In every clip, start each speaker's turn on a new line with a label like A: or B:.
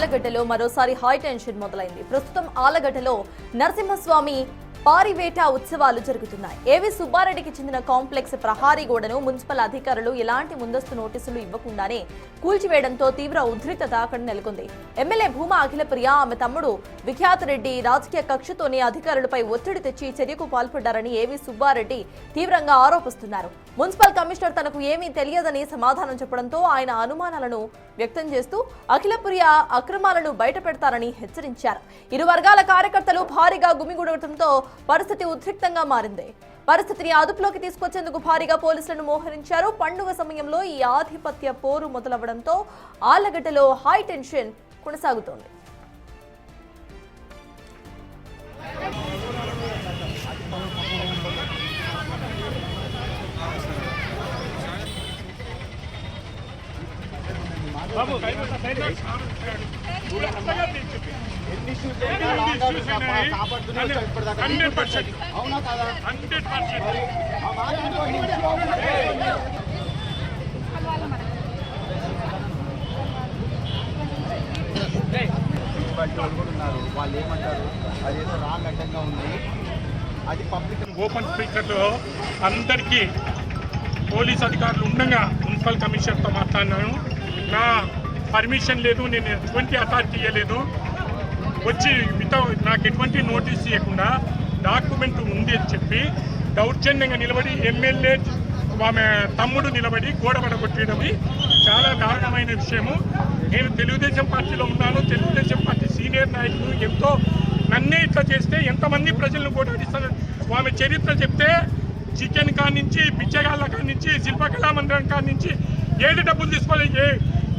A: ఆలగడ్డలో మరోసారి high tension మొదలైంది. ప్రస్తుతం ఆలగడ్డలో నరసింహస్వామి పారివేట ఉత్సవాలు జరుగుతున్నాయి. ఏవి సుబ్బారెడ్డికి చెందిన కాంప్లెక్స్ ప్రహారీ గోడను మున్సిపల్ అధికారులు ఎలాంటి ముందస్తు నోటీసులు ఇవ్వకుండానే కూల్చివేయడంతో తీవ్ర ఉద్రిక్తత అక్కడ నెలకొంది. ఎమ్మెల్యే భూమా అఖిలప్రియ ఆమె తమ్ముడు విఖ్యాతరెడ్డి రాజకీయ కక్షతోనే అధికారులపై ఒత్తిడి తెచ్చి చర్యకు పాల్పడ్డారని ఏవి సుబ్బారెడ్డి తీవ్రంగా ఆరోపిస్తున్నారు. మున్సిపల్ కమిషనర్ తనకు ఏమీ తెలియదని సమాధానం చెప్పడంతో ఆయన అనుమానాలను వ్యక్తం చేస్తూ అఖిలప్రియ అక్రమాలను బయటపెడతారని హెచ్చరించారు. ఇరు వర్గాల కార్యకర్తలు భారీగా గుమిగూడటంతో పరిస్థితి ఉద్రిక్తంగా మారింది. పరిస్థితిని అదుపులోకి తీసుకొచ్చేందుకు భారీగా పోలీసులను మోహరించారు. పండుగ సమయంలో ఈ ఆధిపత్య పోరు మొదలవడంతో ఆళ్లగడ్డలో హై టెన్షన్ కొనసాగుతోంది.
B: వాళ్ళు ఏమంటారు అదేదో రాంగ్ అడ్డంగా ఉంది. అది పబ్లిక్
C: ఓపెన్ స్పీకర్లో అందరికీ పోలీస్ అధికారులు ఉండగా మున్సిపల్ కమిషనర్తో మాట్లాడినాను. నా పర్మిషన్ లేదు, నేను ఎటువంటి అథారిటీ ఇవ్వలేదు. వచ్చి నాకు ఎటువంటి నోటీస్ ఇవ్వకుండా డాక్యుమెంట్ ఉంది అని చెప్పి దౌర్జన్యంగా నిలబడి ఎమ్మెల్యే ఆమె తమ్ముడు నిలబడి గోడబడగొట్టడం చాలా దారుణమైన విషయము. నేను తెలుగుదేశం పార్టీలో ఉన్నాను. తెలుగుదేశం పార్టీ సీనియర్ నాయకులు ఎంతో నన్నే ఇట్లా చేస్తే ఎంతమంది ప్రజలను గోడాడిస్తారు. ఆమె చరిత్ర చెప్తే చికెన్ కాడి నుంచి బిచ్చగాళ్ళ కాడి నుంచి శిల్పకళా మందిరం కాడి నుంచి ఏది డబ్బులు తీసుకోలేదు.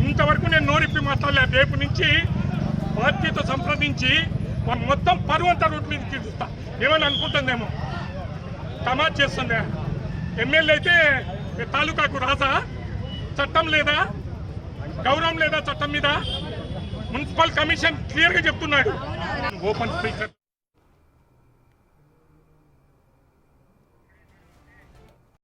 C: ఇంతవరకు నేను నోరిప్పి మాట్లాడలేదు. రేపు నుంచి పార్టీతో సంప్రదించి మొత్తం పరువంతా రోడ్డు మీద తీరుస్తా. ఏమని అనుకుంటుందేమో, తమాజ్ చేస్తుందే. ఎమ్మెల్యే అయితే తాలూకాకు రాజా, చట్టం లేదా, గౌరవం లేదా చట్టం మీద. మున్సిపల్ కమిషన్ క్లియర్గా చెప్తున్నాడు. Open speaker